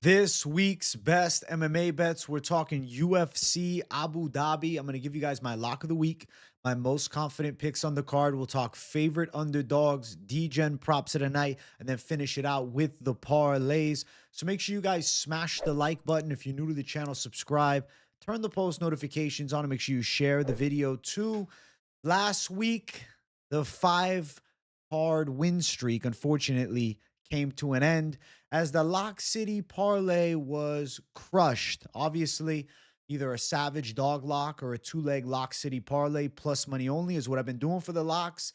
This week's best MMA bets, we're talking UFC Abu Dhabi. I'm going to give you guys my lock of the week, my most confident picks on the card. We'll talk favorite underdogs, Degen props of the night, and then finish it out with the parlays. So make sure you guys smash the like button. If you're new to the channel, subscribe, turn the post notifications on, and make sure you share the video too. Last week, the 5 card win streak, unfortunately, came to an end as the Lock City parlay was crushed. Obviously, either a savage dog lock or a 2-leg Lock City parlay plus money only is what I've been doing for the locks.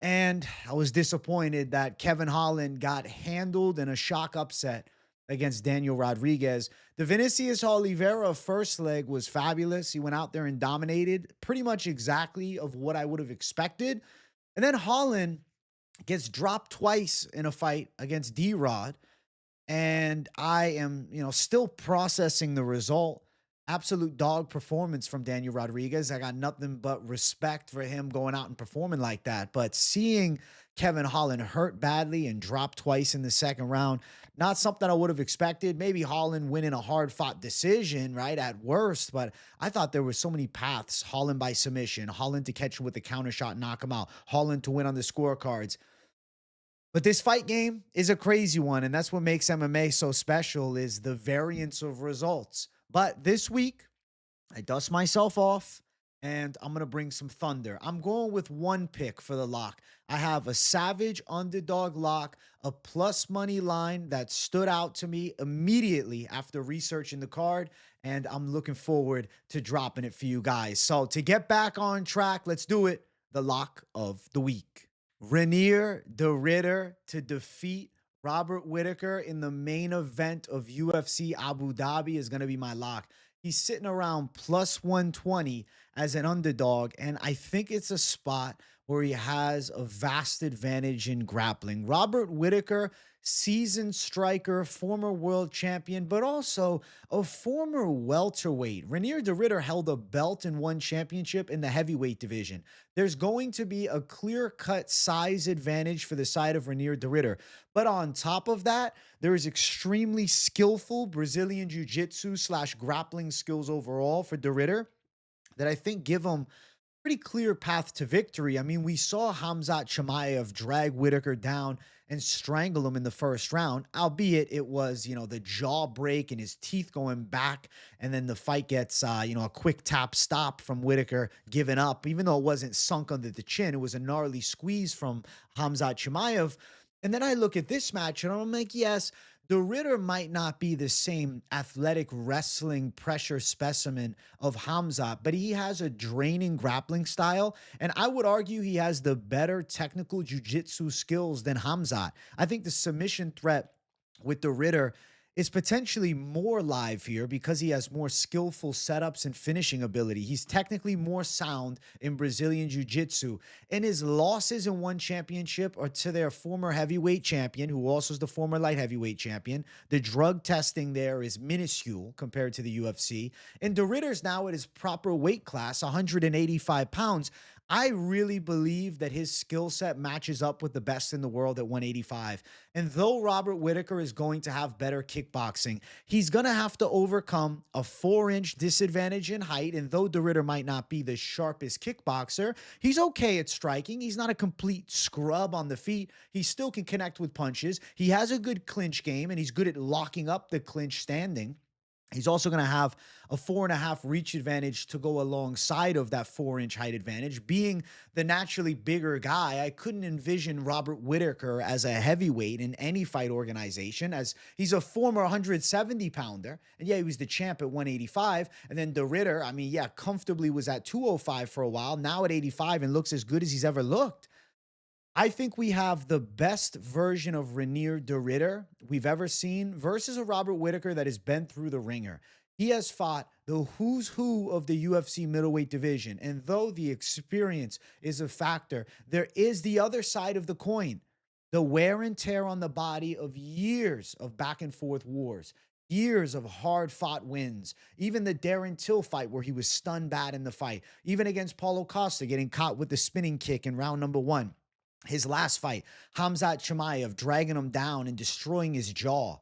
And I was disappointed that Kevin Holland got handled in a shock upset against Daniel Rodriguez. The Vinicius Oliveira first leg was fabulous. He went out there and dominated pretty much exactly of what I would have expected. And then Holland gets dropped twice in a fight against D-Rod. And I am, still processing the result. Absolute dog performance from Daniel Rodriguez. I got nothing but respect for him going out and performing like that. But seeing Kevin Holland hurt badly and drop twice in the second round, not something I would have expected. Maybe Holland winning a hard-fought decision, right, at worst. But I thought there were so many paths. Holland by submission, Holland to catch him with the counter shot, knock him out, Holland to win on the scorecards. But this fight game is a crazy one, and that's what makes MMA so special is the variance of results. But this week, I dust myself off, and I'm going to bring some thunder. I'm going with one pick for the lock. I have a savage underdog lock, a plus money line that stood out to me immediately after researching the card, and I'm looking forward to dropping it for you guys. So to get back on track, let's do it. The lock of the week. Reinier de Ridder to defeat Robert Whittaker in the main event of UFC Abu Dhabi is going to be my lock. He's sitting around plus 120 as an underdog, and I think it's a spot where he has a vast advantage in grappling. Robert Whittaker, seasoned striker, former world champion, but also a former welterweight. Reinier de Ridder held a belt and won championship in the heavyweight division. There's going to be a clear-cut size advantage for the side of Reinier de Ridder. But on top of that, there is extremely skillful Brazilian jiu-jitsu / grappling skills overall for de Ridder that I think give him pretty clear path to victory. I mean, we saw Khamzat Chimaev drag Whittaker down and strangle him in the first round, albeit it was, the jaw break and his teeth going back. And then the fight gets, a quick tap stop from Whittaker giving up, even though it wasn't sunk under the chin. It was a gnarly squeeze from Khamzat Chimaev. And then I look at this match and I'm like, yes, the Ridder might not be the same athletic wrestling pressure specimen of Khamzat, but he has a draining grappling style. And I would argue he has the better technical jiu-jitsu skills than Khamzat. I think the submission threat with the Ridder is potentially more live here because he has more skillful setups and finishing ability. He's technically more sound in Brazilian jiu-jitsu. And his losses in one championship are to their former heavyweight champion, who also is the former light heavyweight champion. The drug testing there is minuscule compared to the UFC. And de Ridder's now at his proper weight class, 185 pounds. I really believe that his skill set matches up with the best in the world at 185. And though Robert Whittaker is going to have better kickboxing, he's going to have to overcome a 4-inch disadvantage in height. And though de Ridder might not be the sharpest kickboxer, he's okay at striking. He's not a complete scrub on the feet. He still can connect with punches. He has a good clinch game, and he's good at locking up the clinch standing. He's also going to have a 4.5 reach advantage to go alongside of that 4-inch height advantage. Being the naturally bigger guy, I couldn't envision Robert Whittaker as a heavyweight in any fight organization, as he's a former 170-pounder. And yeah, he was the champ at 185. And then de Ridder, I mean, yeah, comfortably was at 205 for a while, now at 85 and looks as good as he's ever looked. I think we have the best version of Reinier de Ridder we've ever seen versus a Robert Whittaker that has been through the ringer. He has fought the who's who of the UFC middleweight division. And though the experience is a factor, there is the other side of the coin. The wear and tear on the body of years of back and forth wars. Years of hard-fought wins. Even the Darren Till fight where he was stunned bad in the fight. Even against Paulo Costa getting caught with the spinning kick in round number 1. His last fight, Khamzat Chimaev dragging him down and destroying his jaw.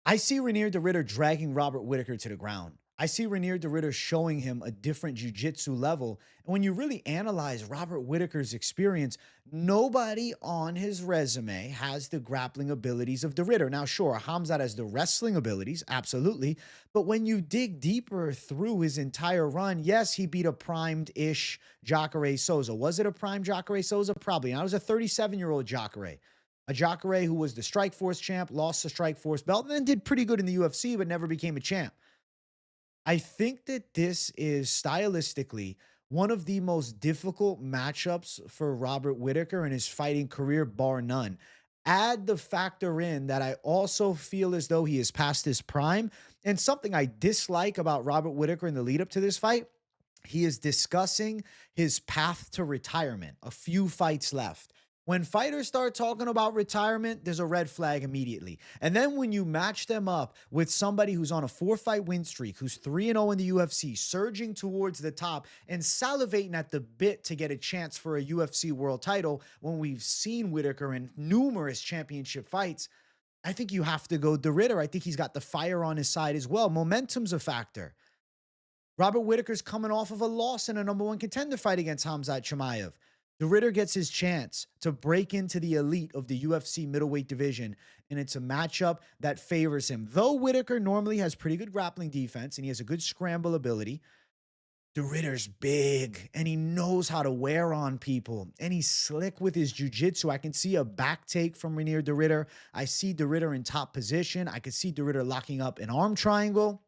I see Ranier de Ritter dragging Robert Whittaker to the ground. I see Ranier de Ritter showing him a different jiu-jitsu level. And when you really analyze Robert Whittaker's experience, nobody on his resume has the grappling abilities of de Ritter. Now, sure, Khamzat has the wrestling abilities, absolutely. But when you dig deeper through his entire run, yes, he beat a primed-ish Jacare Souza. Was it a prime Jacare Souza? Probably. Now, it was a 37-year-old Jacare. A Jacare who was the Strikeforce champ, lost the Strikeforce belt, and then did pretty good in the UFC, but never became a champ. I think that this is stylistically one of the most difficult matchups for Robert Whittaker in his fighting career, bar none. Add the factor in that I also feel as though he is past his prime. And something I dislike about Robert Whittaker in the lead up to this fight, he is discussing his path to retirement, a few fights left. When fighters start talking about retirement, there's a red flag immediately. And then when you match them up with somebody who's on a 4-fight win streak, who's 3-0 in the UFC, surging towards the top and salivating at the bit to get a chance for a UFC world title, when we've seen Whittaker in numerous championship fights, I think you have to go de Ritter. I think he's got the fire on his side as well. Momentum's a factor. Robert Whittaker's coming off of a loss in a number one contender fight against Khamzat Chimaev. De Ritter gets his chance to break into the elite of the UFC middleweight division, and it's a matchup that favors him. Though Whittaker normally has pretty good grappling defense and he has a good scramble ability, De Ritter's big and he knows how to wear on people and he's slick with his jiu-jitsu. I can see a back take from Ranier de Ritter. I see De Ritter in top position. I could see De Ritter locking up an arm triangle.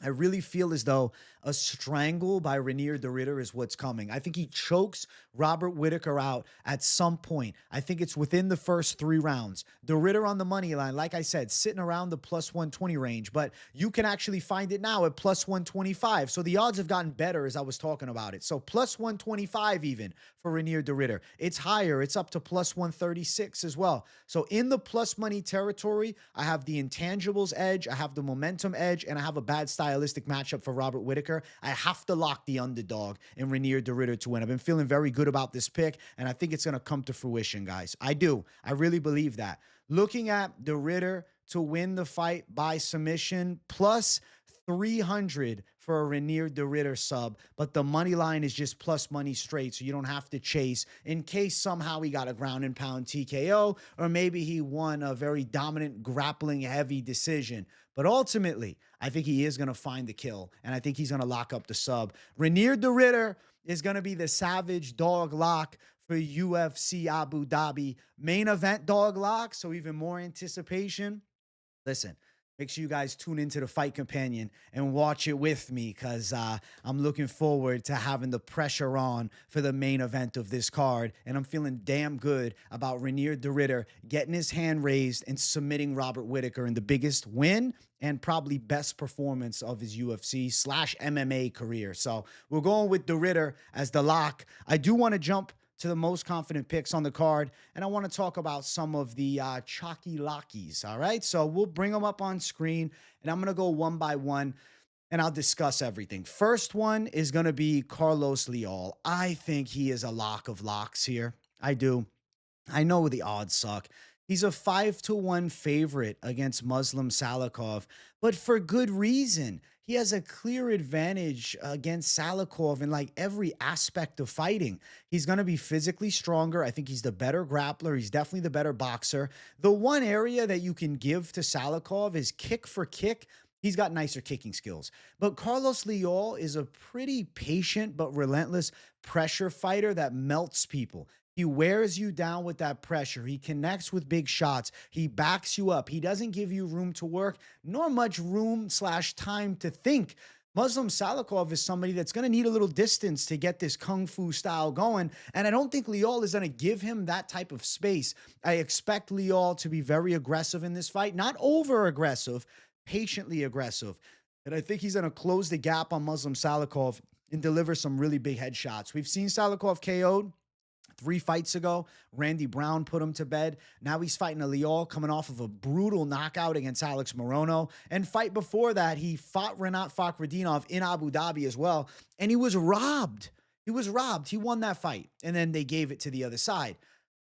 I really feel as though a strangle by Ranier de Ritter is what's coming. I think he chokes Robert Whittaker out at some point. I think it's within the first 3 rounds. De Ritter on the money line, like I said, sitting around the plus 120 range, but you can actually find it now at plus 125. So the odds have gotten better as I was talking about it. So plus 125 even for Ranier de Ritter. It's higher. It's up to plus 136 as well. So in the plus money territory, I have the intangibles edge, I have the momentum edge, and I have a bad stylistic matchup for Robert Whittaker. I have to lock the underdog in Ranier de Ritter to win. I've been feeling very good about this pick, and I think it's going to come to fruition, guys. I do. I really believe that. Looking at de Ritter to win the fight by submission, plus 300 for a Ranier de Ritter sub, but the money line is just plus money straight, so you don't have to chase in case somehow he got a ground and pound TKO, or maybe he won a very dominant grappling heavy decision. But ultimately, I think he is going to find the kill, and I think he's going to lock up the sub. Ranier de Ritter is going to be the savage dog lock for UFC Abu Dhabi. Main event dog lock, so even more anticipation. Listen, make sure you guys tune into the Fight Companion and watch it with me, because I'm looking forward to having the pressure on for the main event of this card. And I'm feeling damn good about Ranier de Ritter getting his hand raised and submitting Robert Whittaker in the biggest win and probably best performance of his UFC/MMA career. So we're going with de Ritter as the lock. I do want to jump to the most confident picks on the card, and I want to talk about some of the chalky lockies, all right? So we'll bring them up on screen, and I'm going to go one by one, and I'll discuss everything. First one is going to be Carlos Leal. I think he is a lock of locks here. I do. I know the odds suck. He's a 5-1 favorite against Muslim Salikhov, but for good reason. He has a clear advantage against Salikhov in like every aspect of fighting. He's going to be physically stronger. I think he's the better grappler. He's definitely the better boxer. The one area that you can give to Salikhov is kick for kick. He's got nicer kicking skills. But Carlos Leal is a pretty patient but relentless pressure fighter that melts people. He wears you down with that pressure. He connects with big shots. He backs you up. He doesn't give you room to work, nor much room/time to think. Muslim Salikhov is somebody that's going to need a little distance to get this kung fu style going, and I don't think Leal is going to give him that type of space. I expect Leal to be very aggressive in this fight, not over-aggressive, patiently aggressive. And I think he's going to close the gap on Muslim Salikhov and deliver some really big headshots. We've seen Salikhov KO'd 3 fights ago. Randy Brown put him to bed. Now he's fighting a Leal coming off of a brutal knockout against Alex Morono. And fight before that, he fought Renat Fakhretdinov in Abu Dhabi as well. And he was robbed. He was robbed. He won that fight. And then they gave it to the other side.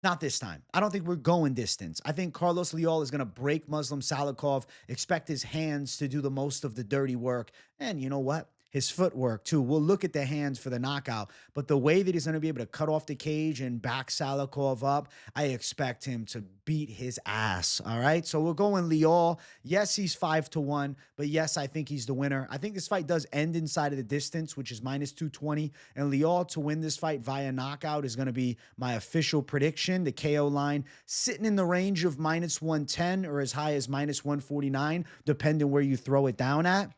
Not this time. I don't think we're going distance. I think Carlos Leal is going to break Muslim Salikhov, expect his hands to do the most of the dirty work. And you know what? His footwork, too. We'll look at the hands for the knockout, but the way that he's going to be able to cut off the cage and back Salikhov up, I expect him to beat his ass. All right. So we're going Leal. Yes, he's 5-1, but yes, I think he's the winner. I think this fight does end inside of the distance, which is minus 220. And Leal to win this fight via knockout is going to be my official prediction. The KO line sitting in the range of minus 110 or as high as minus 149, depending where you throw it down at.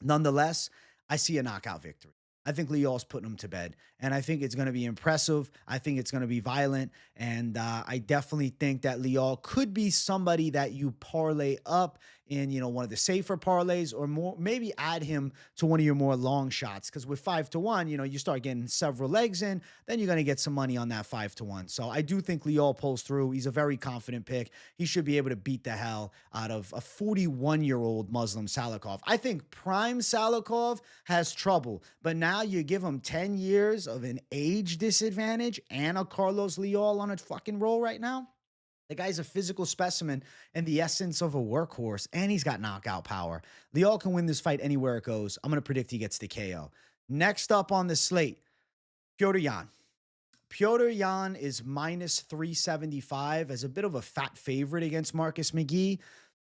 Nonetheless, I see a knockout victory. I think Leal's putting him to bed, and I think it's going to be impressive. I think it's going to be violent, and I definitely think that Leal could be somebody that you parlay up in, one of the safer parlays, or more, maybe add him to one of your more long shots. Because with 5-1, you start getting several legs in, then you're going to get some money on that 5-1. So I do think Leal pulls through. He's a very confident pick. He should be able to beat the hell out of a 41-year-old Muslim Salikhov. I think prime Salikhov has trouble, but now you give him 10 years of an age disadvantage and a Carlos Leal on a fucking roll right now. The guy's a physical specimen and the essence of a workhorse, and he's got knockout power. Leal can win this fight anywhere it goes. I'm going to predict he gets the KO. Next up on the slate, Petr Yan. Petr Yan is minus 375 as a bit of a fat favorite against Marcus McGhee.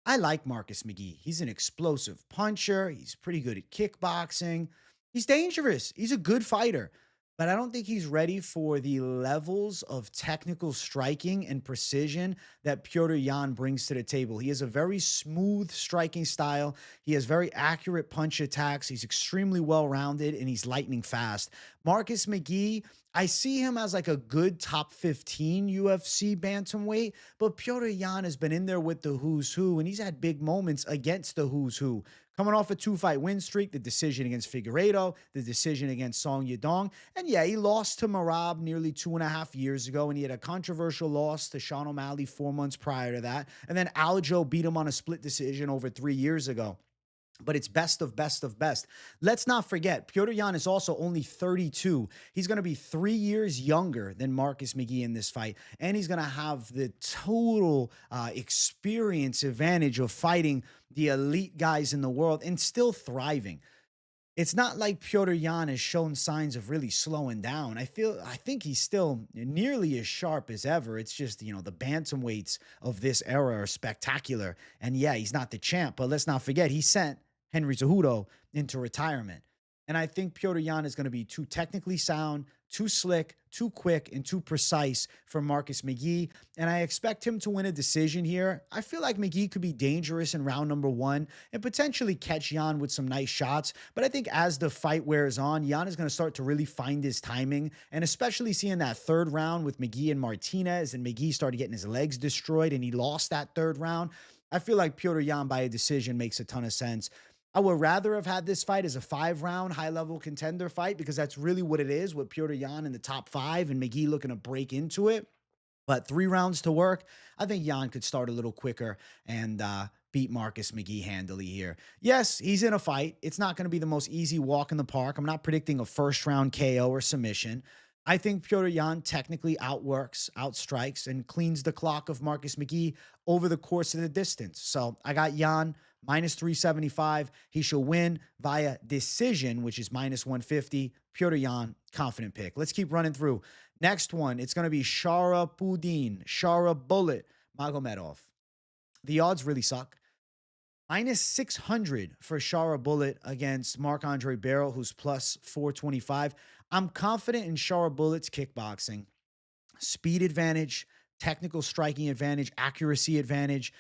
I like Marcus McGhee. He's an explosive puncher. He's pretty good at kickboxing. He's dangerous. He's a good fighter. But I don't think he's ready for the levels of technical striking and precision that Petr Yan brings to the table. He has a very smooth striking style. He has very accurate punch attacks. He's extremely well-rounded, and he's lightning fast. Marcus McGhee, I see him as like a good top 15 UFC bantamweight, but Petr Yan has been in there with the who's who, and he's had big moments against the who's who. Coming off a 2-fight win streak, the decision against Figueiredo, the decision against Song Yadong. And yeah, he lost to Merab nearly 2.5 years ago, and he had a controversial loss to Sean O'Malley 4 months prior to that. And then Aljo beat him on a split decision over 3 years ago. But it's best of best of best. Let's not forget, Petr Yan is also only 32. He's going to be 3 years younger than Marcus McGhee in this fight. And he's going to have the total experience advantage of fighting the elite guys in the world and still thriving. It's not like Petr Yan has shown signs of really slowing down. I think he's still nearly as sharp as ever. It's just, the bantamweights of this era are spectacular. And yeah, he's not the champ, but let's not forget, he sent Henry Cejudo into retirement. And I think Petr Yan is going to be too technically sound, too slick, too quick, and too precise for Marcus McGhee. And I expect him to win a decision here. I feel like McGhee could be dangerous in round number 1 and potentially catch Yan with some nice shots. But I think as the fight wears on, Yan is going to start to really find his timing. And especially seeing that third round with McGhee and Martinez, and McGhee started getting his legs destroyed and he lost that third round. I feel like Petr Yan by a decision makes a ton of sense. I would rather have had this fight as a 5-round high-level contender fight because that's really what it is with Petr Yan in the top 5 and McGhee looking to break into it. But 3 rounds to work, I think Yan could start a little quicker and beat Marcus McGhee handily here. Yes, he's in a fight. It's not going to be the most easy walk in the park. I'm not predicting a first-round KO or submission. I think Petr Yan technically outworks, outstrikes, and cleans the clock of Marcus McGhee over the course of the distance. So I got Yan minus 375. He shall win via decision, which is minus 150. Petr Yan, confident pick. Let's keep running through. Next one, it's going to be Shara Bullet, Magomedov. The odds really suck. Minus 600 for Shara Bullet against Marc-Andre Barriault, who's plus 425. I'm confident in Shara Bullet's kickboxing. Speed advantage, technical striking advantage, accuracy advantage.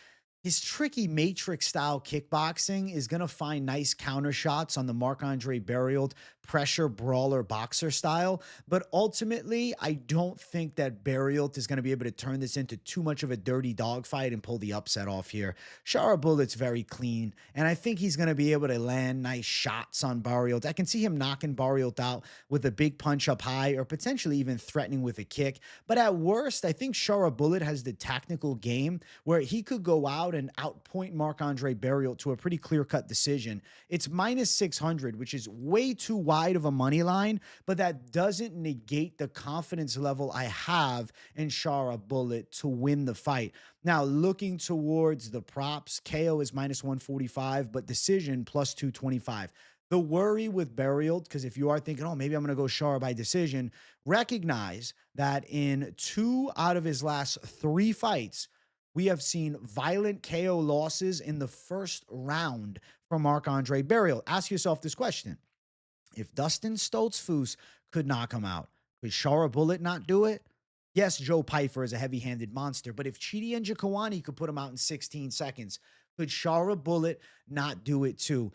His tricky matrix-style kickboxing is going to find nice counter shots on the Marc-Andre Barriault pressure brawler boxer style. But ultimately, I don't think that Barriault is going to be able to turn this into too much of a dirty dogfight and pull the upset off here. Shara Bullet's very clean, and I think he's going to be able to land nice shots on Barriault. I can see him knocking Barriault out with a big punch up high or potentially even threatening with a kick. But at worst, I think Shara Bullet has the tactical game where he could go out and outpoint Marc-Andre Barriault to a pretty clear-cut decision. It's minus 600, which is way too wide wide of a money line, but that doesn't negate the confidence level I have in Shara Bullet to win the fight. Now, looking towards the props, KO is minus 145, but decision plus 225. The worry with Barriault, because if you are thinking, oh, maybe I'm going to go Shara by decision, recognize that in 2 out of his last 3 fights, we have seen violent KO losses in the first round from Marc-Andre Barriault. Ask yourself this question. If Dustin Stoltzfus could knock him out, could Shara Bullet not do it? Yes, Joe Pyfer is a heavy-handed monster, but if Chidi and Njokuani could put him out in 16 seconds, could Shara Bullet not do it too?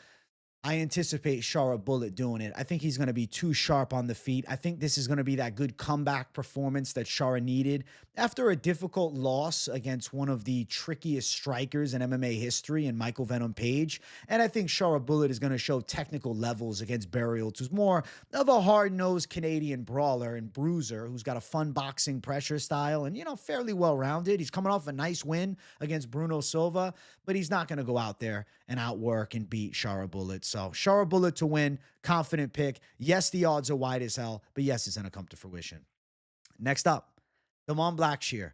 I anticipate Shara Bullet doing it. I think he's going to be too sharp on the feet. I think this is going to be that good comeback performance that Shara needed after a difficult loss against one of the trickiest strikers in MMA history in Michael Venom Page. And I think Shara Bullet is going to show technical levels against Barriault, who's more of a hard-nosed Canadian brawler and bruiser who's got a fun boxing pressure style and, fairly well-rounded. He's coming off a nice win against Bruno Silva, but he's not going to go out there and outwork and beat Shara Bullet. So Shara Bullet to win, confident pick. Yes, the odds are wide as hell, but yes, it's going to come to fruition. Next up, Damon Blackshear,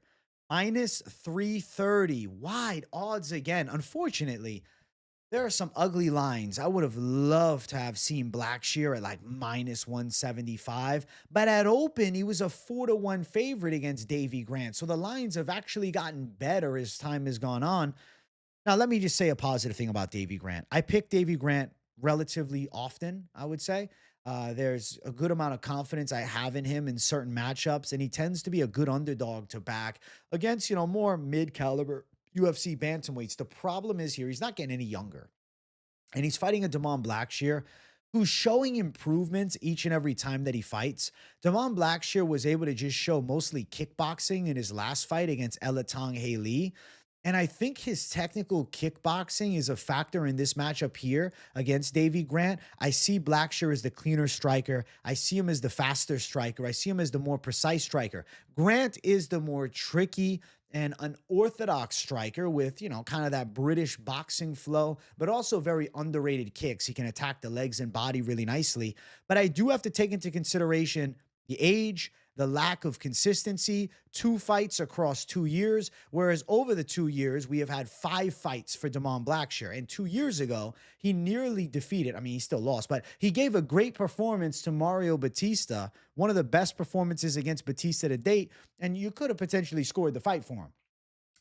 minus 330. Wide odds again. Unfortunately, there are some ugly lines. I would have loved to have seen Blackshear at like minus 175, but at open, he was a 4-1 favorite against Davey Grant. So the lines have actually gotten better as time has gone on. Now, let me just say a positive thing about Davey Grant. I pick Davey Grant relatively often, I would say. There's a good amount of confidence I have in him in certain matchups, and he tends to be a good underdog to back against, more mid-caliber UFC bantamweights. The problem is here, he's not getting any younger. And he's fighting a Damon Blackshear who's showing improvements each and every time that he fights. Damon Blackshear was able to just show mostly kickboxing in his last fight against Eletang Haley. And I think his technical kickboxing is a factor in this matchup here against Davey Grant. I see Blackshear as the cleaner striker. I see him as the faster striker. I see him as the more precise striker. Grant is the more tricky and unorthodox striker with, kind of that British boxing flow, but also very underrated kicks. He can attack the legs and body really nicely. But I do have to take into consideration the age, the lack of consistency, 2 fights across 2 years, whereas over the 2 years, we have had 5 fights for Damon Blackshear. And 2 years ago, he nearly defeated, he still lost, but he gave a great performance to Mario Batista, one of the best performances against Batista to date, and you could have potentially scored the fight for him.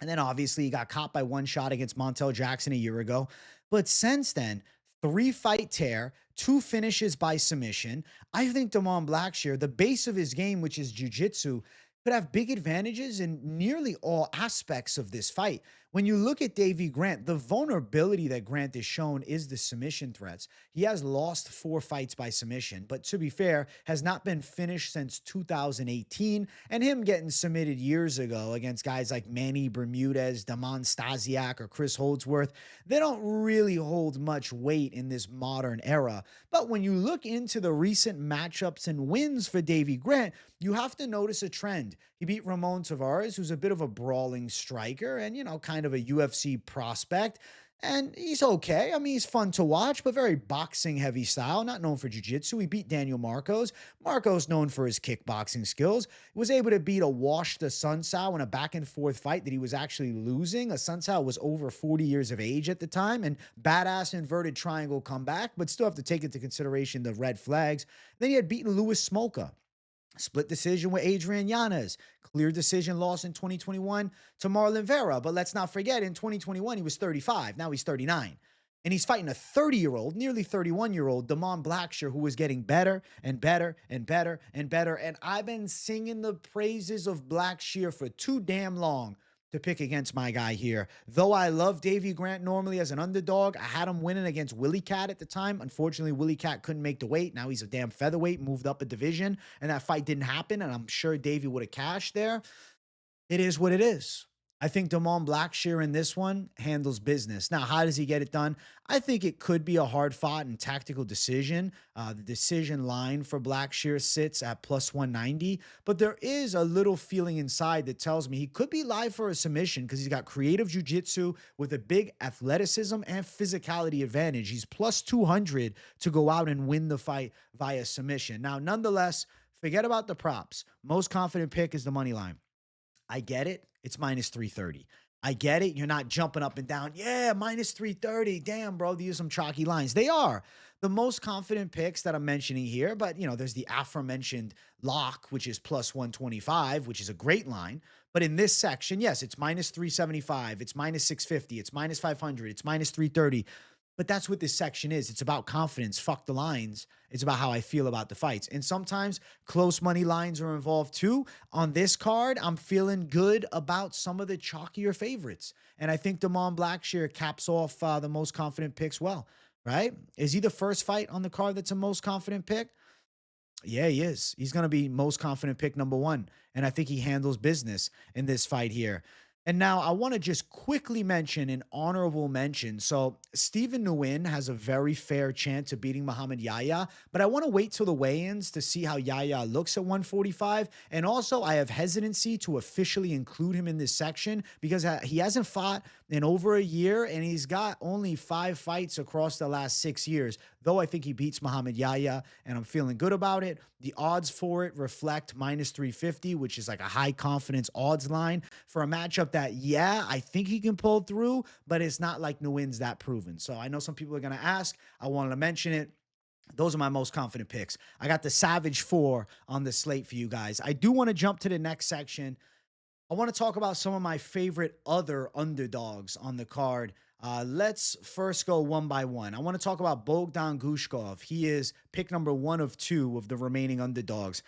And then obviously he got caught by 1 shot against Montel Jackson a year ago. But since then, 3-fight tear, 2 finishes by submission. I think Damon Blackshear, the base of his game, which is jiu-jitsu, could have big advantages in nearly all aspects of this fight. When you look at Davey Grant, the vulnerability that Grant has shown is the submission threats. He has lost 4 fights by submission, but to be fair, has not been finished since 2018, and him getting submitted years ago against guys like Manny Bermudez, Damon Stasiak, or Chris Holdsworth, they don't really hold much weight in this modern era. But when you look into the recent matchups and wins for Davey Grant, you have to notice a trend. He beat Ramon Tavares, who's a bit of a brawling striker and, kind of a UFC prospect. And he's okay. He's fun to watch, but very boxing-heavy style, not known for jiu-jitsu. He beat Daniel Marcos. Marcos, known for his kickboxing skills, was able to beat a washed Asuncao in a back-and-forth fight that he was actually losing. Asuncao was over 40 years of age at the time, and badass inverted triangle comeback, but still have to take into consideration the red flags. Then he had beaten Louis Smolka. Split decision with Adrian Yanez. Clear decision loss in 2021 to Marlon Vera. But let's not forget, in 2021, he was 35. Now he's 39. And he's fighting a 30-year-old, nearly 31-year-old, Damon Blackshear, who was getting better and better and better and better. And I've been singing the praises of Blackshear for too damn long to pick against my guy here. Though I love Davey Grant normally as an underdog, I had him winning against Willie Cat at the time. Unfortunately, Willie Cat couldn't make the weight. Now he's a damn featherweight, moved up a division, and that fight didn't happen, and I'm sure Davey would have cashed there. It is what it is. I think Damon Blackshear in this one handles business. Now, how does he get it done? I think it could be a hard fought and tactical decision. The decision line for Blackshear sits at plus 190, but there is a little feeling inside that tells me he could be live for a submission because he's got creative jiu-jitsu with a big athleticism and physicality advantage. He's plus 200 to go out and win the fight via submission. Now, nonetheless, forget about the props. Most confident pick is the money line. I get it. It's minus 330. I get it. You're not jumping up and down. Yeah, minus 330. Damn, bro. These are some chalky lines. They are the most confident picks that I'm mentioning here. But, there's the aforementioned lock, which is plus 125, which is a great line. But in this section, yes, it's minus 375. It's minus 650. It's minus 500. It's minus 330. But that's what this section is. It's about confidence. Fuck the lines. It's about how I feel about the fights. And sometimes close money lines are involved too. On this card, I'm feeling good about some of the chalkier favorites. And I think Damon Blackshear caps off the most confident picks well, right? Is he the first fight on the card that's a most confident pick? Yeah, he is. He's going to be most confident pick number one. And I think he handles business in this fight here. And now I want to just quickly mention an honorable mention. So Stephen Nguyen has a very fair chance of beating Mohammad Yahya, but I want to wait till the weigh-ins to see how Yahya looks at 145. And also I have hesitancy to officially include him in this section because he hasn't fought in over a year and he's got only 5 fights across the last 6 years. Though I think he beats Mohammad Yahya and I'm feeling good about it. The odds for it reflect minus 350, which is like a high confidence odds line for a matchup that, yeah, I think he can pull through, but it's not like Nguyen's that proven. So I know some people are going to ask. I wanted to mention it. Those are my most confident picks. I got the Savage 4 on the slate for you guys. I do want to jump to the next section. I want to talk about some of my favorite other underdogs on the card. Let's first go one by one. I want to talk about Bogdan Gushkov. He is pick number 1 of 2 of the remaining underdogs.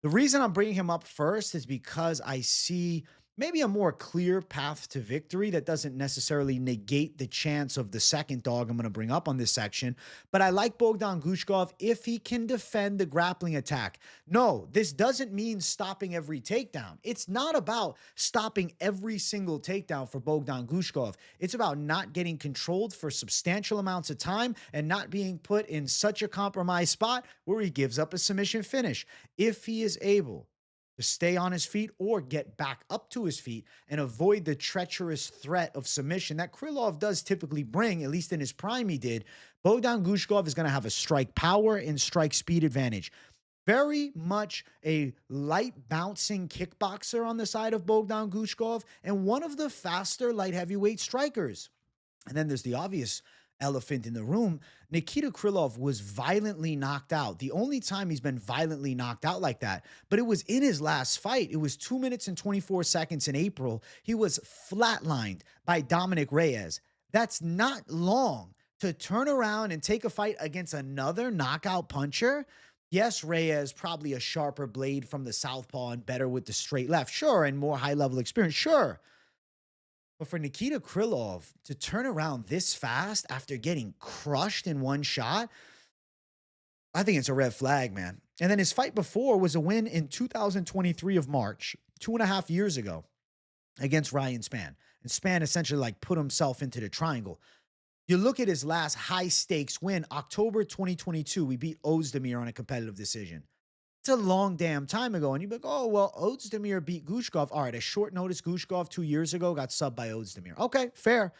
The reason I'm bringing him up first is because I see maybe a more clear path to victory that doesn't necessarily negate the chance of the second dog I'm going to bring up on this section. But I like Bogdan Gushkov if he can defend the grappling attack. No, this doesn't mean stopping every takedown. It's not about stopping every single takedown for Bogdan Gushkov. It's about not getting controlled for substantial amounts of time and not being put in such a compromised spot where he gives up a submission finish. If he is able to stay on his feet or get back up to his feet and avoid the treacherous threat of submission that Krylov does typically bring, at least in his prime he did, Bogdan Gushkov is going to have a strike power and strike speed advantage. Very much a light bouncing kickboxer on the side of Bogdan Gushkov and one of the faster light heavyweight strikers. And then there's the obvious elephant in the room. Nikita Krylov was violently knocked out. The only time he's been violently knocked out like that, but it was in his last fight. It was 2 minutes and 24 seconds in April. He was flatlined by Dominic Reyes. That's not long to turn around and take a fight against another knockout puncher. Yes, Reyes probably a sharper blade from the southpaw and better with the straight left. Sure, and more high-level experience. Sure. But for Nikita Krylov to turn around this fast after getting crushed in one shot, I think it's a red flag, man. And then his fight before was a win in 2023 of March, 2.5 years ago, against Ryan Spann. And Spann essentially like put himself into the triangle. You look at his last high stakes win, October 2022, we beat Ozdemir on a competitive decision. It's a long damn time ago. And you'd be like, oh, well, Ozdemir beat Gushkov. All right, a short notice Gushkov 2 years ago got subbed by Ozdemir. Okay, fair.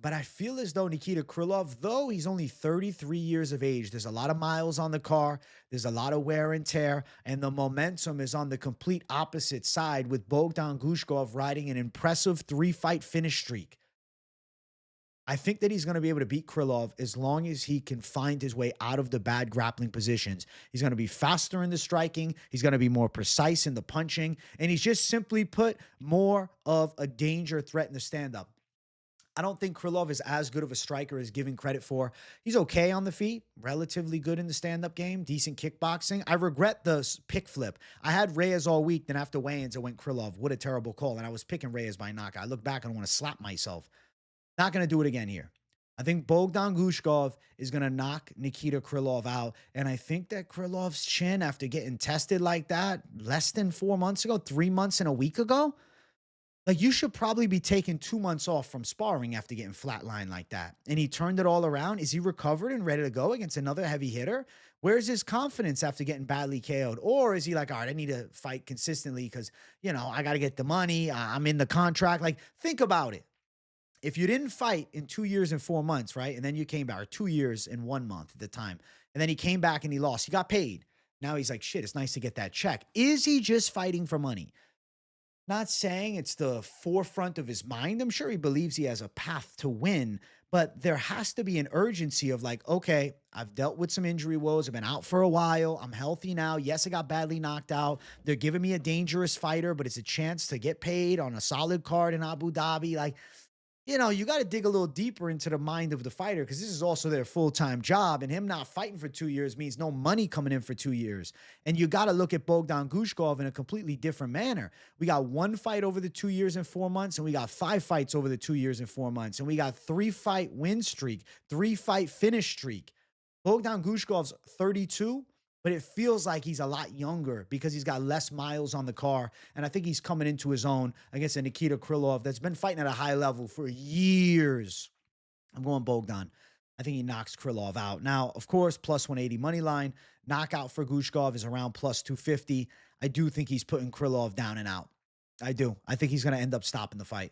But I feel as though Nikita Krylov, though he's only 33 years of age, there's a lot of miles on the car, there's a lot of wear and tear, and the momentum is on the complete opposite side with Bogdan Gushkov riding an impressive 3-fight finish streak. I think that he's going to be able to beat Krylov as long as he can find his way out of the bad grappling positions. He's going to be faster in the striking. He's going to be more precise in the punching. And he's just simply put more of a danger threat in the stand-up. I don't think Krylov is as good of a striker as given credit for. He's okay on the feet, relatively good in the stand-up game, decent kickboxing. I regret the pick flip. I had Reyes all week, then after weigh-ins, I went Krylov. What a terrible call. And I was picking Reyes by knockout. I look back and I want to slap myself. Not going to do it again here. I think Bogdan Gushkov is going to knock Nikita Krylov out. And I think that Krylov's chin, after getting tested like that less than 4 months ago, 3 months and a week ago, Like, you should probably be taking 2 months off from sparring after getting flatlined like that. And he turned it all around. Is he recovered and ready to go against another heavy hitter? Where's his confidence after getting badly KO'd? Or is he like, all right, I need to fight consistently because, I got to get the money. I'm in the contract. Like, think about it. If you didn't fight in 2 years and 4 months, right? And then you came back, or 2 years and 1 month at the time. And then he came back and he lost. He got paid. Now he's like, shit, it's nice to get that check. Is he just fighting for money? Not saying it's the forefront of his mind. I'm sure he believes he has a path to win, but there has to be an urgency of like, okay, I've dealt with some injury woes. I've been out for a while. I'm healthy now. Yes, I got badly knocked out. They're giving me a dangerous fighter, but it's a chance to get paid on a solid card in Abu Dhabi. Like, you got to dig a little deeper into the mind of the fighter because this is also their full-time job, and him not fighting for 2 years means no money coming in for 2 years. And you got to look at Bogdan Gushkov in a completely different manner. We got 1 fight over the 2 years and 4 months, and we got 5 fights over the 2 years and 4 months, and we got 3-fight win streak, 3-fight finish streak. Bogdan Gushkov's 32, but it feels like he's a lot younger because he's got less miles on the car. And I think he's coming into his own against a Nikita Krylov that's been fighting at a high level for years. I'm going Bogdan. I think he knocks Krylov out. Now, of course, plus 180 money line. Knockout for Gushkov is around plus 250. I do think he's putting Krylov down and out. I do. I think he's going to end up stopping the fight.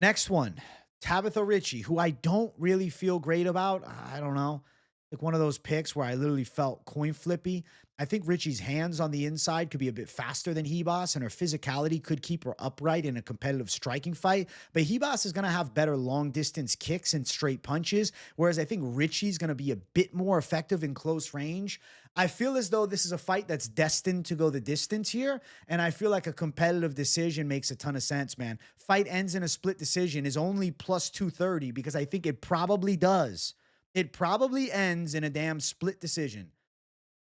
Next one, Tabatha Ricci, who I don't really feel great about. I don't know. Like one of those picks where I literally felt coin flippy. I think Ricci's hands on the inside could be a bit faster than Ribas, and her physicality could keep her upright in a competitive striking fight. But Ribas is going to have better long distance kicks and straight punches, whereas I think Ricci's going to be a bit more effective in close range. I feel as though this is a fight that's destined to go the distance here, and I feel like a competitive decision makes a ton of sense, man. Fight ends in a split decision is only plus 230 because I think it probably does. It probably ends in a damn split decision.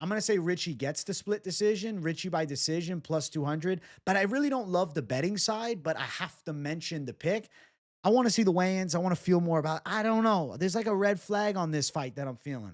I'm going to say Ricci gets the split decision, Ricci by decision plus 200, but I really don't love the betting side, but I have to mention the pick. I want to see the weigh-ins. I want to feel more about it. I don't know. There's like a red flag on this fight that I'm feeling.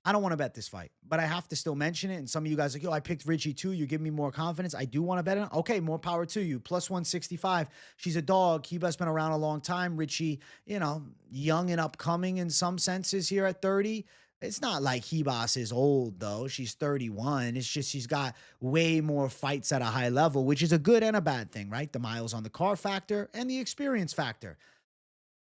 I don't want to bet this fight, but I have to still mention it. And some of you guys are like, yo, I picked Ricci too. You give me more confidence. I do want to bet it. Okay, more power to you. Plus 165. She's a dog. Kiba's been around a long time. Ricci, young and upcoming in some senses here at 30. It's not like Ribas is old, though. She's 31. It's just she's got way more fights at a high level, which is a good and a bad thing, right? The miles on the car factor and the experience factor.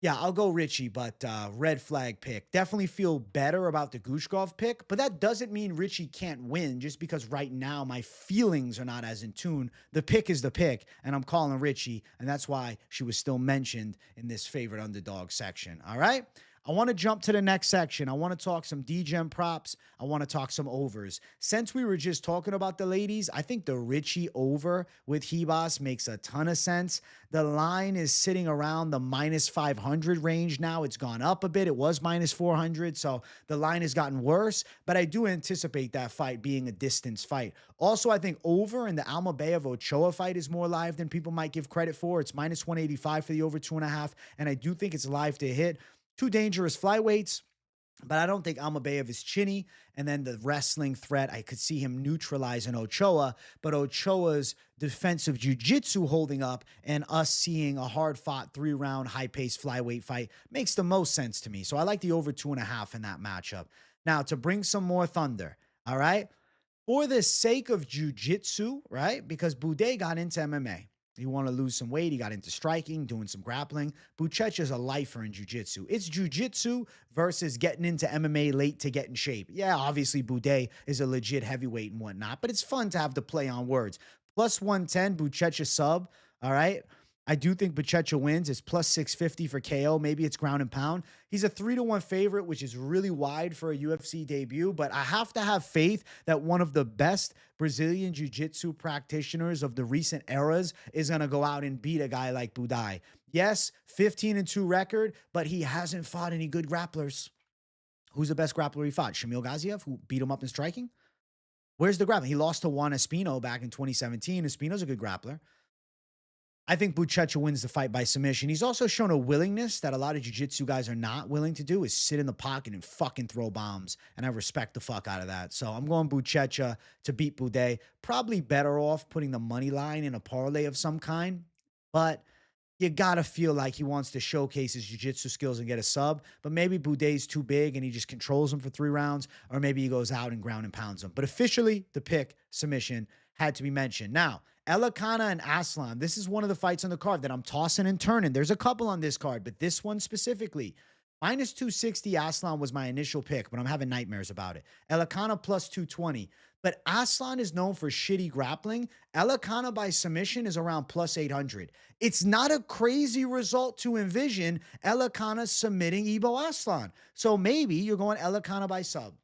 Yeah, I'll go Ricci, but red flag pick. Definitely feel better about the Gushkov pick, but that doesn't mean Ricci can't win just because right now my feelings are not as in tune. The pick is the pick, and I'm calling Ricci, and that's why she was still mentioned in this favorite underdog section. All right? I want to jump to the next section. I want to talk some Degen props. I want to talk some overs. Since we were just talking about the ladies, I think the Ricci over with Ribas makes a ton of sense. The line is sitting around the minus 500 range now. It's gone up a bit. It was minus 400, so the line has gotten worse, but I do anticipate that fight being a distance fight. Also, I think over in the Almabayev Ochoa fight is more live than people might give credit for. It's minus 185 for the over 2.5, and I do think it's live to hit. Two dangerous flyweights, but I don't think Almabayev is chinny. And then the wrestling threat, I could see him neutralizing Ochoa, but Ochoa's defensive jiu-jitsu holding up and us seeing a hard-fought 3-round high-paced flyweight fight makes the most sense to me. So I like the over 2.5 in that matchup. Now, to bring some more thunder, all right? For the sake of jiu-jitsu, right? Because Buday got into MMA. He wanted to lose some weight. He got into striking, doing some grappling. Buchecha is a lifer in jiu-jitsu. It's jiu-jitsu versus getting into MMA late to get in shape. Yeah, obviously Buday is a legit heavyweight and whatnot, but it's fun to have the play on words. Plus 110, Buchecha sub, all right? I do think Buchecha wins. It's plus 650 for KO. Maybe it's ground and pound. He's a 3-1 favorite, which is really wide for a UFC debut, but I have to have faith that one of the best Brazilian jiu-jitsu practitioners of the recent eras is going to go out and beat a guy like Buday. Yes, 15-2 record, but he hasn't fought any good grapplers. Who's the best grappler he fought? Shamil Gaziev, who beat him up in striking? Where's the grappling? He lost to Juan Espino back in 2017. Espino's a good grappler. I think Buchecha wins the fight by submission. He's also shown a willingness that a lot of jiu-jitsu guys are not willing to do, is sit in the pocket and fucking throw bombs. And I respect the fuck out of that. So I'm going Buchecha to beat Buday. Probably better off putting the money line in a parlay of some kind. But you gotta feel like he wants to showcase his jiu-jitsu skills and get a sub, but maybe Buday's too big and he just controls him for 3 rounds, or maybe he goes out and ground and pounds him. But officially, the pick, submission, had to be mentioned. Now, Elekana and Aslan, this is one of the fights on the card that I'm tossing and turning. There's a couple on this card, but this one specifically, minus 260 Aslan was my initial pick, but I'm having nightmares about it. Elekana plus 220. But Aslan is known for shitty grappling. Elekana by submission is around plus 800. It's not a crazy result to envision Elekana submitting Ibo Aslan. So maybe you're going Elekana by sub.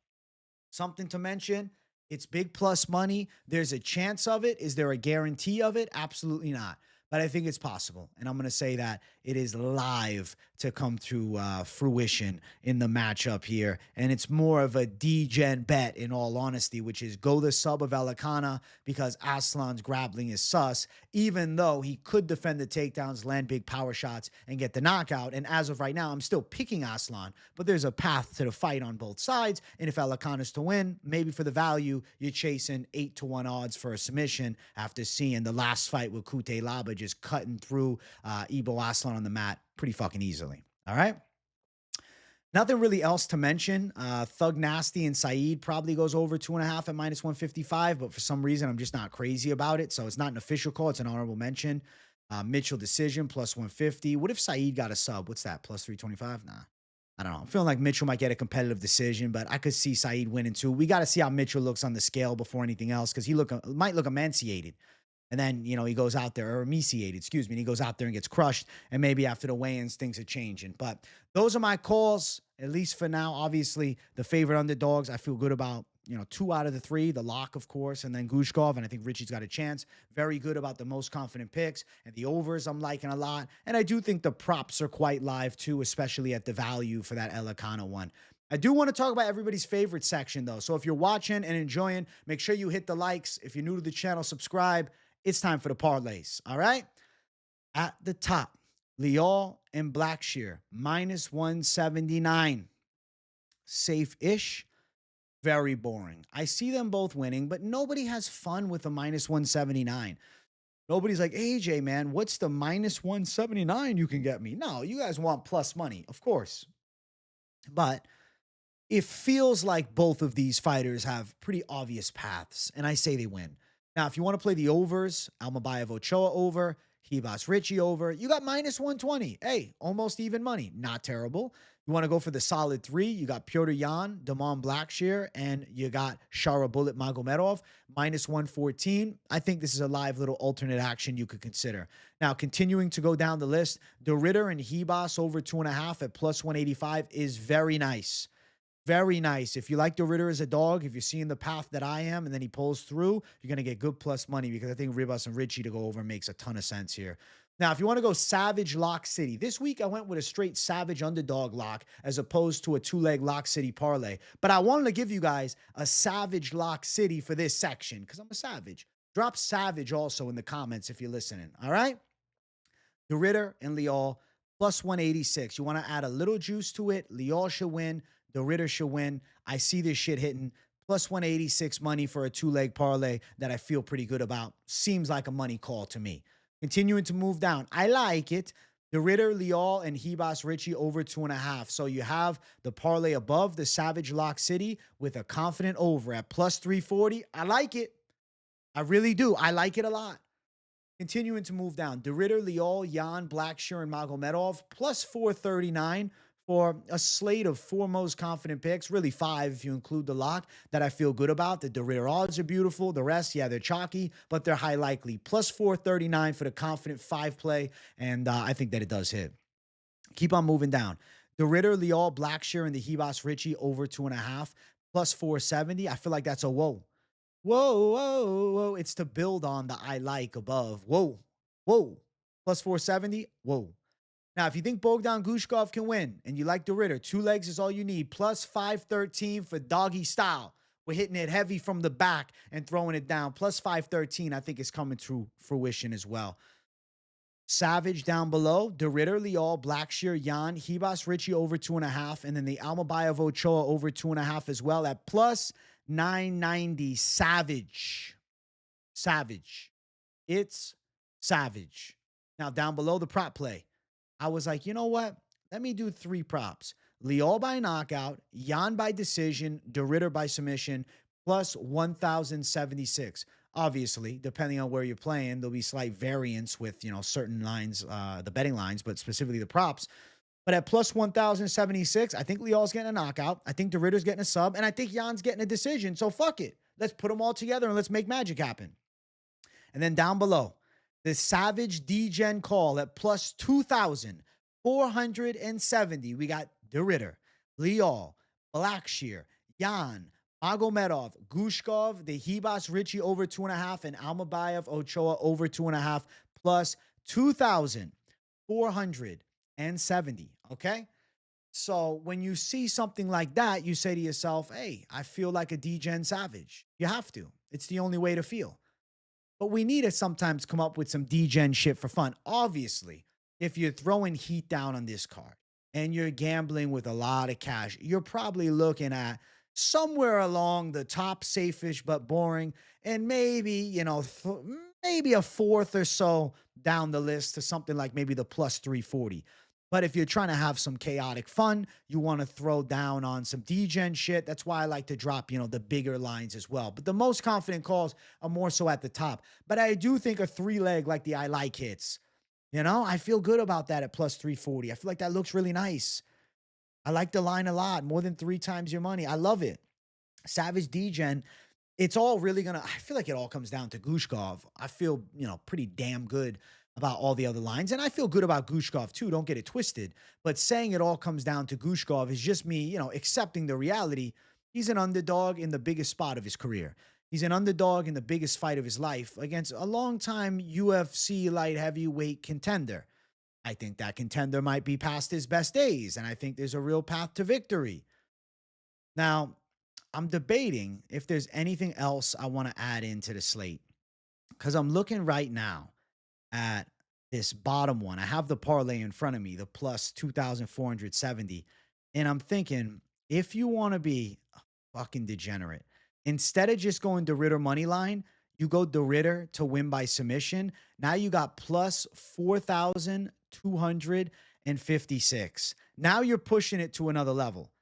Something to mention. It's big plus money. There's a chance of it. Is there a guarantee of it? Absolutely not. But I think it's possible. And I'm going to say that it is live to come to fruition in the matchup here. And it's more of a D-gen bet, in all honesty, which is go the sub of Elekana because Aslan's grappling is sus, even though he could defend the takedowns, land big power shots, and get the knockout. And as of right now, I'm still picking Aslan, but there's a path to the fight on both sides. And if Elekana's to win, maybe for the value, you're chasing 8-1 odds for a submission after seeing the last fight with Kute Laba just cutting through Ibo Aslan on the mat pretty fucking easily. All right. Nothing really else to mention. Thug Nasty and Saeed probably goes over 2.5 at minus 155, but for some reason, I'm just not crazy about it. So it's not an official call. It's an honorable mention. Mitchell decision plus 150. What if Saeed got a sub? What's that? Plus 325? Nah. I don't know. I'm feeling like Mitchell might get a competitive decision, but I could see Saeed winning too. We got to see how Mitchell looks on the scale before anything else, because he might look emaciated. And then, you know, he goes out there, or emaciated, excuse me, and he goes out there and gets crushed. And maybe after the weigh-ins, things are changing. But those are my calls, at least for now. Obviously, the favorite underdogs, I feel good about, 2 out of the 3. The lock, of course, and then Gushkov. And I think Ricci's got a chance. Very good about the most confident picks. And the overs I'm liking a lot. And I do think the props are quite live, too, especially at the value for that Elekana one. I do want to talk about everybody's favorite section, though. So if you're watching and enjoying, make sure you hit the likes. If you're new to the channel, subscribe. It's time for the parlays, all right? At the top, Leal and Blackshear, minus 179. Safe-ish, very boring. I see them both winning, but nobody has fun with a minus 179. Nobody's like, AJ, man, what's the minus 179 you can get me? No, you guys want plus money, of course. But it feels like both of these fighters have pretty obvious paths, and I say they win. Now, if you want to play the overs, Almabayev Ochoa over, Ribas Ricci over, you got minus 120. Hey, almost even money. Not terrible. You want to go for the solid 3, you got Petr Yan, Damon Blackshear, and you got Shara Bullet Magomedov, minus 114. I think this is a live little alternate action you could consider. Now, continuing to go down the list, De Ridder and Ribas over 2.5 at plus 185 is very nice. Very nice. If you like the Ridder as a dog, if you're seeing the path that I am, and then he pulls through, you're going to get good plus money, because I think Ribas and Ricci to go over makes a ton of sense here. Now, if you want to go Savage Lock City, this week I went with a straight Savage underdog lock as opposed to a 2-leg Lock City parlay. But I wanted to give you guys a Savage Lock City for this section because I'm a savage. Drop Savage also in the comments if you're listening. All right? The Ridder and Leal plus 186. You want to add a little juice to it. Leal should win. The Ridder should win. I see this shit hitting plus 186 money for a 2-leg parlay that I feel pretty good about. Seems like a money call to me. Continuing to move down. I like it. The Ridder, Leal, and Ribas Ricci over 2.5. So you have the parlay above the Savage Lock City with a confident over at plus 340. I like it. I really do. I like it a lot. Continuing to move down. The Ridder, Leal, Yan, Blackshear, and Magomedov plus 439. For a slate of 4 most confident picks, really 5 if you include the lock, that I feel good about. The De Ridder odds are beautiful. The rest, yeah, they're chalky, but they're high likely. Plus 439 for the confident 5 play, and I think that it does hit. Keep on moving down. The Ridder, Leal, Blackshear, and the Ribas Ricci over 2.5. Plus 470. I feel like that's a whoa. Whoa, whoa, whoa. It's to build on the I like above. Whoa, whoa. Plus 470. Whoa. Now, if you think Bogdan Gushkov can win and you like the Ridder, 2 legs is all you need. Plus 513 for doggy style. We're hitting it heavy from the back and throwing it down. Plus 513, I think, is coming to fruition as well. Savage down below, DeRitter, Leal, Blackshear, Yan, Ribas, Ricci over 2.5, and then the Almabayev Ochoa over 2.5 as well at plus 990. Savage. Savage. It's savage. Now, down below the prop play, I was like, you know what? Let me do 3 props. Leal by knockout, Yan by decision, DeRitter by submission, plus 1,076. Obviously, depending on where you're playing, there'll be slight variance with, certain lines, the betting lines, but specifically the props. But at plus 1,076, I think Leal's getting a knockout. I think DeRitter's getting a sub, and I think Yan's getting a decision. So fuck it. Let's put them all together and let's make magic happen. And then down below, the Savage Degen call at plus 2,470. We got DeRitter, Leal, Blackshear, Yan, Magomedov, Gushkov, the Ribas, Ricci over 2.5, and Almabayev, Ochoa over 2.5, plus 2,470. Okay? So when you see something like that, you say to yourself, hey, I feel like a Degen Savage. You have to. It's the only way to feel. But we need to sometimes come up with some Degen shit for fun. Obviously, if you're throwing heat down on this card and you're gambling with a lot of cash, you're probably looking at somewhere along the top safe-ish but boring, and maybe, maybe a fourth or so down the list to something like maybe the plus 340. But if you're trying to have some chaotic fun, you want to throw down on some Degen shit. That's why I like to drop, the bigger lines as well. But the most confident calls are more so at the top. But I do think a 3-leg like the I like hits. I feel good about that at plus 340. I feel like that looks really nice. I like the line a lot, more than 3 times your money. I love it. Savage Degen, it's all really I feel like it all comes down to Gushkov. I feel, pretty damn good about all the other lines. And I feel good about Gushkov too, don't get it twisted. But saying it all comes down to Gushkov is just me, accepting the reality. He's an underdog in the biggest spot of his career. He's an underdog in the biggest fight of his life against a longtime UFC light heavyweight contender. I think that contender might be past his best days, and I think there's a real path to victory. Now, I'm debating if there's anything else I want to add into the slate, because I'm looking right now at this bottom one. I have the parlay in front of me, the plus 2,470, and I'm thinking, if you want to be a fucking degenerate, instead of just going DeRitter money line, you go DeRitter to win by submission. Now you got plus 4,256. Now you're pushing it to another level.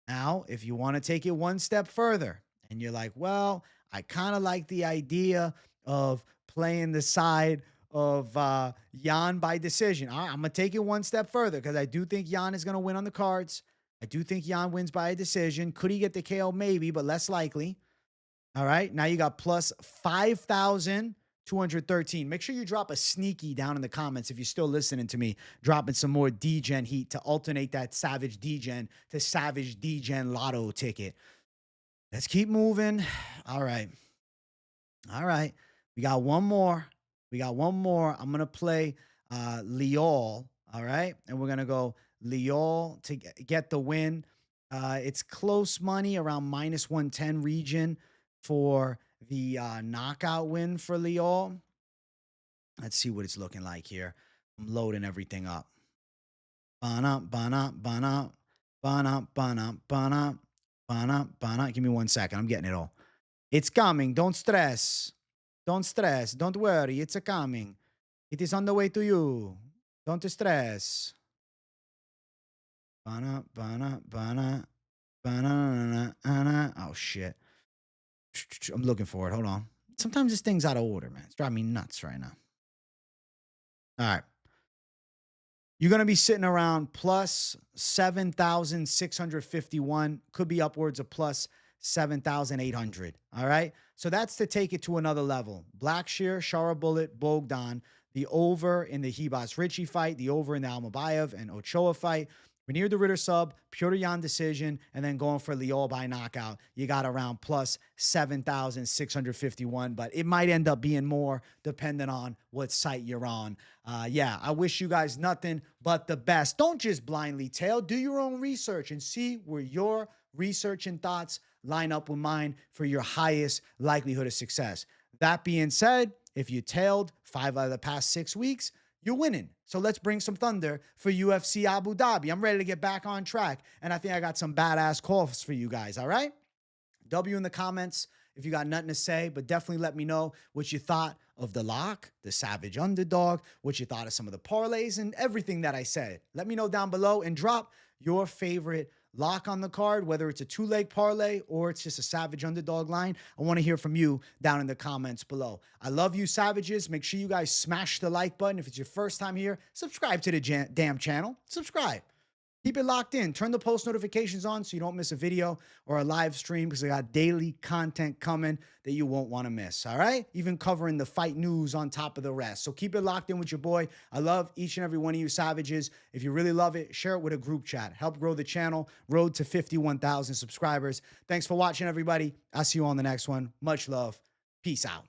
Now, if you want to take it one step further and you're like, well, I kind of like the idea of playing the side of Yan by decision. All right, I'm going to take it one step further because I do think Yan is going to win on the cards. I do think Yan wins by a decision. Could he get the KO? Maybe, but less likely. All right, now you got plus 5,213. Make sure you drop a sneaky down in the comments if you're still listening to me, dropping some more Degen heat to alternate that Savage Degen to Savage Degen lotto ticket. Let's keep moving. All right. We got one more. I'm going to play Leal, all right? And we're going to go Leal to get the win. It's close money, around minus 110 region for the knockout win for Leal. Let's see what it's looking like here. I'm loading everything up. Give me 1 second. I'm getting it all. It's coming. Don't stress. Don't worry. It's coming. It is on the way to you. Don't stress. Oh, shit. I'm looking for it. Hold on. Sometimes this thing's out of order, man. It's driving me nuts right now. All right. You're going to be sitting around plus 7,651. Could be upwards of plus 7,800. All right. So that's to take it to another level. Blackshear, Shara Bullet, Bogdan, the over in the Ribas Ricci fight, the over in the Almabayev and Ochoa fight. Renier the Ritter sub, Piotr Yan decision, and then going for Leal by knockout. You got around plus 7,651, but it might end up being more depending on what site you're on. Yeah, I wish you guys nothing but the best. Don't just blindly tail. Do your own research and see where your research and thoughts line up with mine for your highest likelihood of success. That being said, if you tailed 5 out of the past 6 weeks, you're winning. So let's bring some thunder for UFC Abu Dhabi. I'm ready to get back on track, and I think I got some badass calls for you guys, all right? W in the comments if you got nothing to say, but definitely let me know what you thought of the lock, the savage underdog, what you thought of some of the parlays, and everything that I said. Let me know down below and drop your favorite lock on the card, whether it's a two-leg parlay or it's just a savage underdog line. I want to hear from you down in the comments below. I love you, savages. Make sure you guys smash the like button. If it's your first time here, subscribe to the damn channel. Subscribe. Keep it locked in. Turn the post notifications on so you don't miss a video or a live stream, because I got daily content coming that you won't want to miss, all right? Even covering the fight news on top of the rest. So keep it locked in with your boy. I love each and every one of you savages. If you really love it, share it with a group chat. Help grow the channel. Road to 51,000 subscribers. Thanks for watching, everybody. I'll see you on the next one. Much love. Peace out.